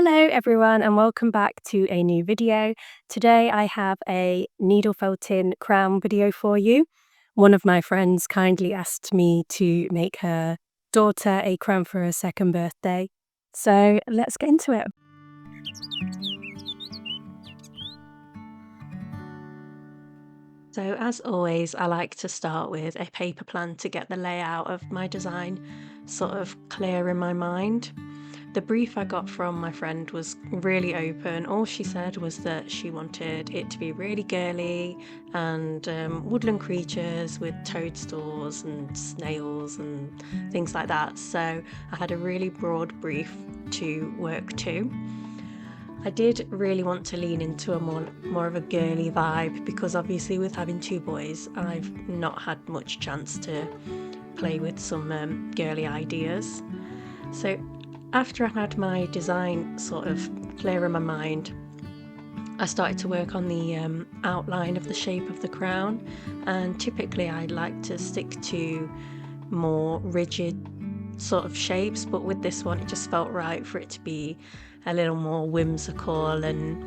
Hello everyone and welcome back to a new video. Today I have a needle felting crown video for you. One of my friends kindly asked me to make her daughter a crown for her second birthday. So let's get into it. So as always, I like to start with a paper plan to get the layout of my design sort of clear in my mind. The brief I got from my friend was really open. All she said was that she wanted it to be really girly and woodland creatures with toadstools and snails and things like that. So I had a really broad brief to work to. I did really want to lean into a more of a girly vibe because obviously with having two boys, I've not had much chance to play with some girly ideas. So after I had my design sort of clear in my mind, I started to work on the outline of the shape of the crown, and typically I like to stick to more rigid sort of shapes, but with this one it just felt right for it to be a little more whimsical and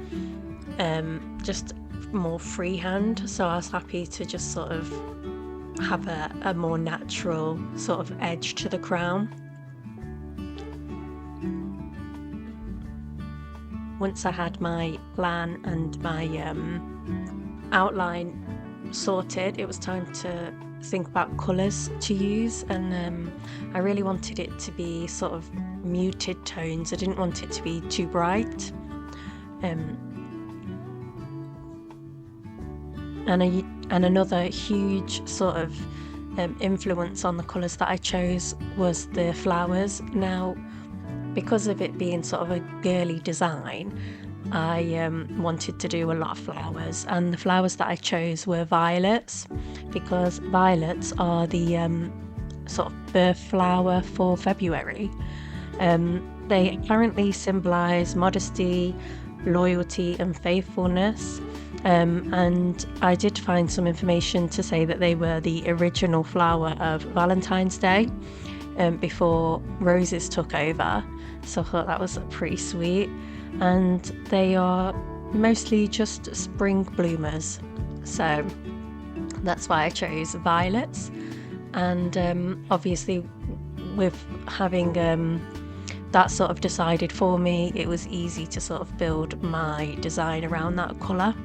just more freehand, so I was happy to just sort of have a more natural sort of edge to the crown. Once I had my plan and my outline sorted, it was time to think about colours to use, and I really wanted it to be sort of muted tones. I didn't want it to be too bright. And another huge sort of influence on the colours that I chose was the flowers. Now, because of it being sort of a girly design, I wanted to do a lot of flowers, and the flowers that I chose were violets, because violets are the sort of birth flower for February. They apparently symbolise modesty, loyalty and faithfulness, and I did find some information to say that they were the original flower of Valentine's Day, before roses took over. So I thought that was pretty sweet, and they are mostly just spring bloomers, so that's why I chose violets. And obviously with having that sort of decided for me, it was easy to sort of build my design around that colour.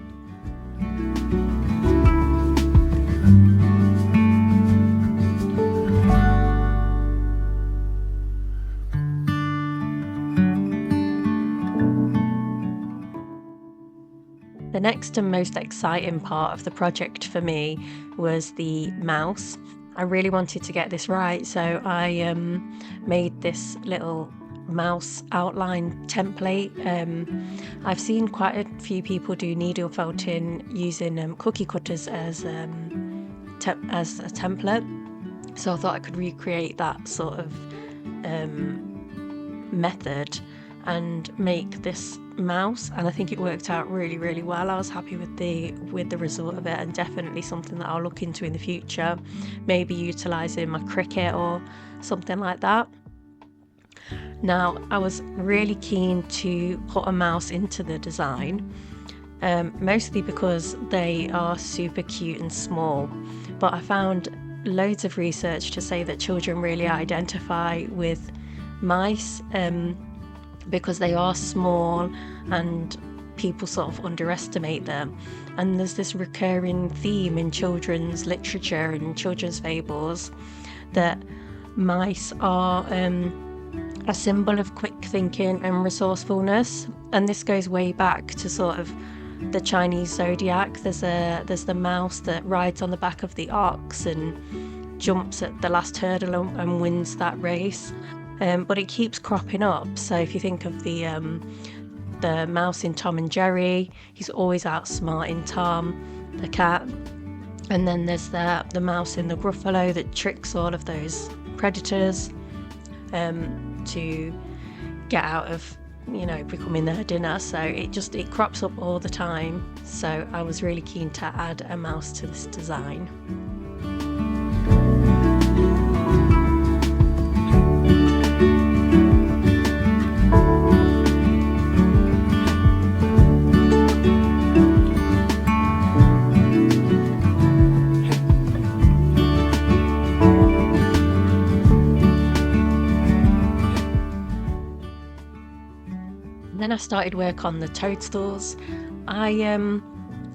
The next and most exciting part of the project for me was the mouse. I really wanted to get this right, so I made this little mouse outline template. I've seen quite a few people do needle felting using cookie cutters as a template, so I thought I could recreate that sort of method and make this mouse, and I think it worked out really well. I was happy with the result of it, and definitely something that I'll look into in the future, maybe utilising my Cricut or something like that. Now, I was really keen to put a mouse into the design, mostly because they are super cute and small, but I found loads of research to say that children really identify with mice because they are small and people sort of underestimate them. And there's this recurring theme in children's literature and children's fables that mice are a symbol of quick thinking and resourcefulness, and this goes way back to sort of the Chinese zodiac. There's the mouse that rides on the back of the ox and jumps at the last hurdle and wins that race. But it keeps cropping up. So if you think of the mouse in Tom and Jerry, he's always outsmarting Tom, the cat. And then there's the mouse in the Gruffalo that tricks all of those predators to get out of, becoming their dinner. So it crops up all the time. So I was really keen to add a mouse to this design. And then I started work on the toadstools. I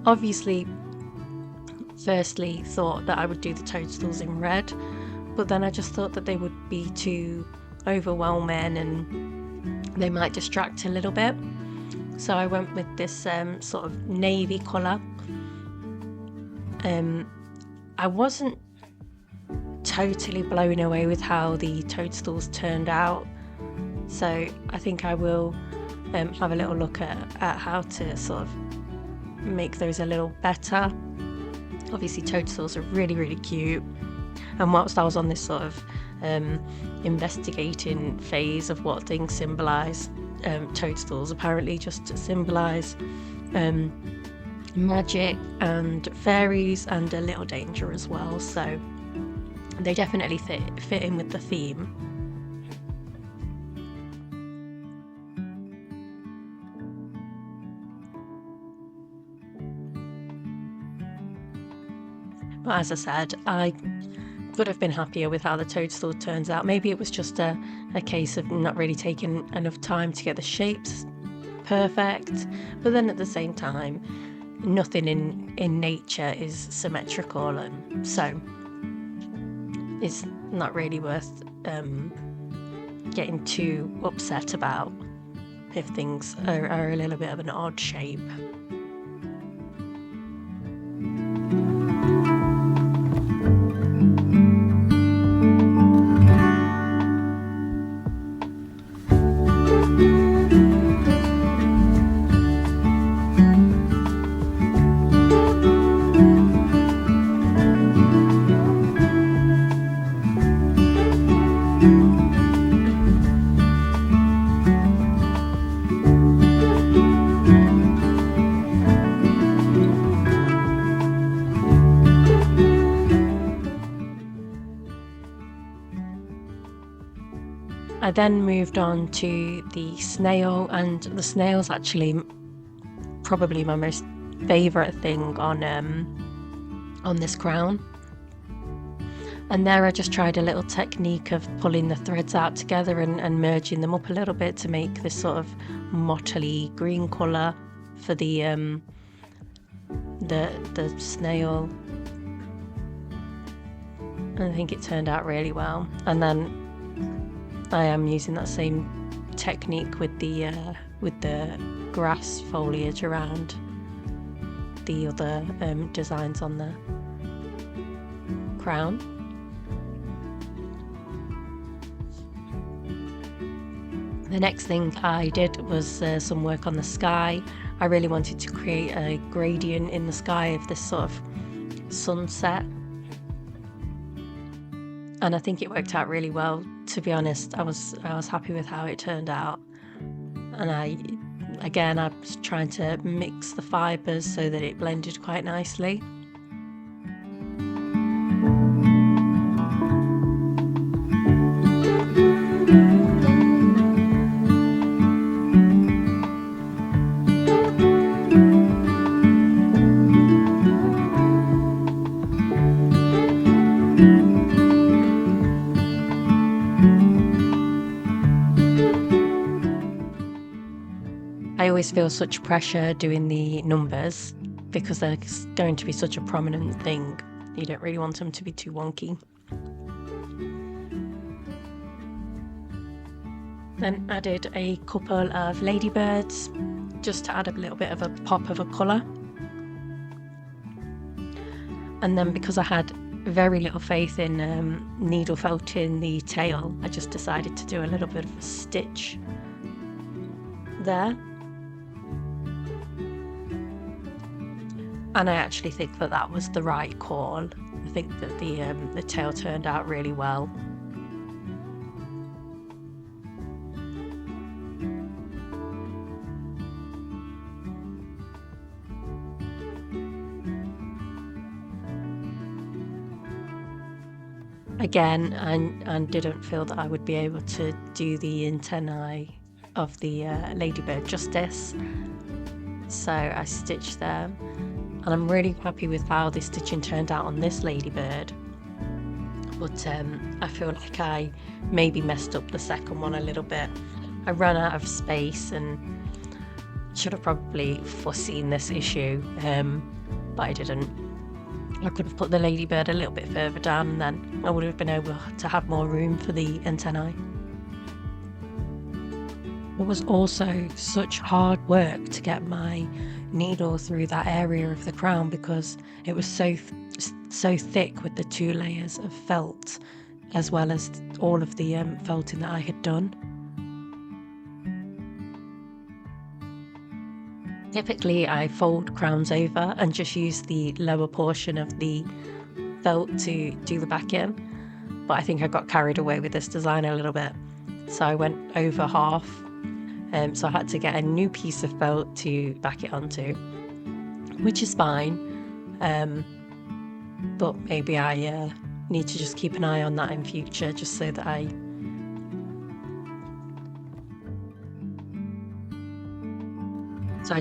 obviously firstly thought that I would do the toadstools in red, but then I just thought that they would be too overwhelming and they might distract a little bit. So I went with this sort of navy colour. I wasn't totally blown away with how the toadstools turned out, so I think I will have a little look at how to sort of make those a little better. Obviously toadstools are really, really cute, and whilst I was on this sort of investigating phase of what things symbolise, toadstools apparently just symbolise magic and fairies and a little danger as well, so they definitely fit in with the theme. But as I said, I could have been happier with how the toadstool turns out. Maybe it was just a case of not really taking enough time to get the shapes perfect, but then at the same time, nothing in nature is symmetrical, and so it's not really worth getting too upset about if things are a little bit of an odd shape. I then moved on to the snail, and the snail's actually probably my most favourite thing on this crown. And there I just tried a little technique of pulling the threads out together and merging them up a little bit to make this sort of mottly green colour for the snail. And I think it turned out really well. And then I am using that same technique with the grass foliage around the other designs on the crown. The next thing I did was some work on the sky. I really wanted to create a gradient in the sky of this sort of sunset, and I think it worked out really well. To be honest, I was happy with how it turned out, and I was trying to mix the fibres so that it blended quite nicely. I always feel such pressure doing the numbers because they're going to be such a prominent thing. You don't really want them to be too wonky. Then added a couple of ladybirds just to add a little bit of a pop of a colour. And then because I had very little faith in needle felting the tail, I just decided to do a little bit of a stitch there. And I actually think that was the right call. I think that the tail turned out really well. Again, and didn't feel that I would be able to do the antennae of the ladybird justice, so I stitched them. And I'm really happy with how the stitching turned out on this ladybird, but I feel like I maybe messed up the second one a little bit. I ran out of space and should have probably foreseen this issue, but I didn't. I could have put the ladybird a little bit further down and then I would have been able to have more room for the antennae. It was also such hard work to get my needle through that area of the crown because it was so thick with the 2 layers of felt, as well as all of the felting that I had done. Typically I fold crowns over and just use the lower portion of the felt to do the back in, but I think I got carried away with this design a little bit, so I went over half, so I had to get a new piece of felt to back it onto, which is fine, but maybe I need to just keep an eye on that in future, just so that I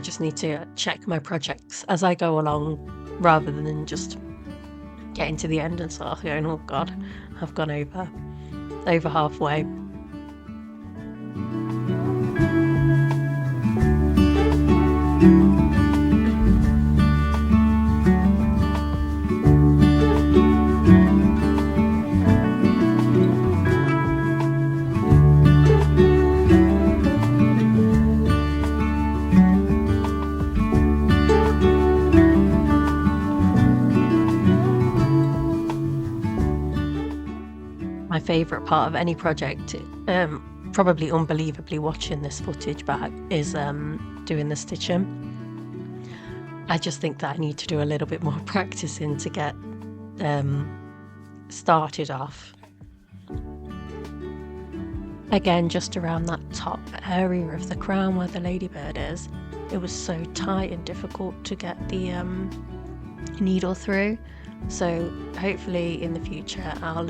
just need to check my projects as I go along, rather than just getting to the end and sort of going, oh god, I've gone over halfway. My favourite part of any project, probably unbelievably watching this footage back, is doing the stitching. I just think that I need to do a little bit more practicing to get started off. Again, just around that top area of the crown where the ladybird is, it was so tight and difficult to get the needle through. So hopefully in the future I'll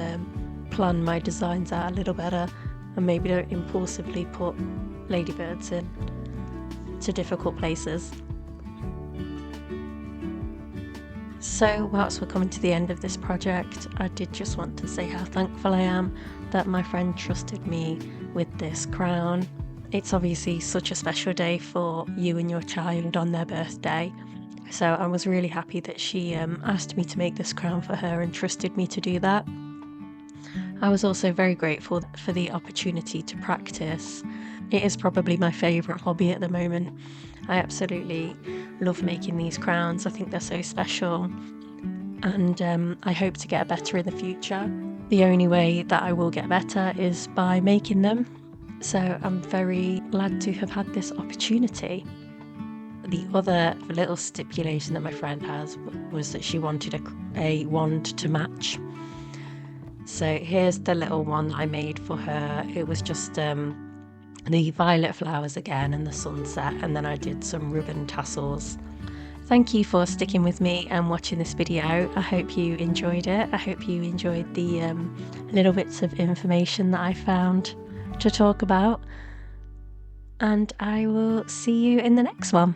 plan my designs out a little better and maybe don't impulsively put ladybirds in to difficult places. So whilst we're coming to the end of this project, I did just want to say how thankful I am that my friend trusted me with this crown. It's obviously such a special day for you and your child on their birthday, so I was really happy that she asked me to make this crown for her and trusted me to do that. I was also very grateful for the opportunity to practice. It is probably my favourite hobby at the moment. I absolutely love making these crowns. I think they're so special, and I hope to get better in the future. The only way that I will get better is by making them, so I'm very glad to have had this opportunity. The other little stipulation that my friend has was that she wanted a wand to match. So here's the little one that I made for her. It was just the violet flowers again and the sunset, and then I did some ribbon tassels. Thank you for sticking with me and watching this video. I hope you enjoyed it. I hope you enjoyed the little bits of information that I found to talk about, and I will see you in the next one.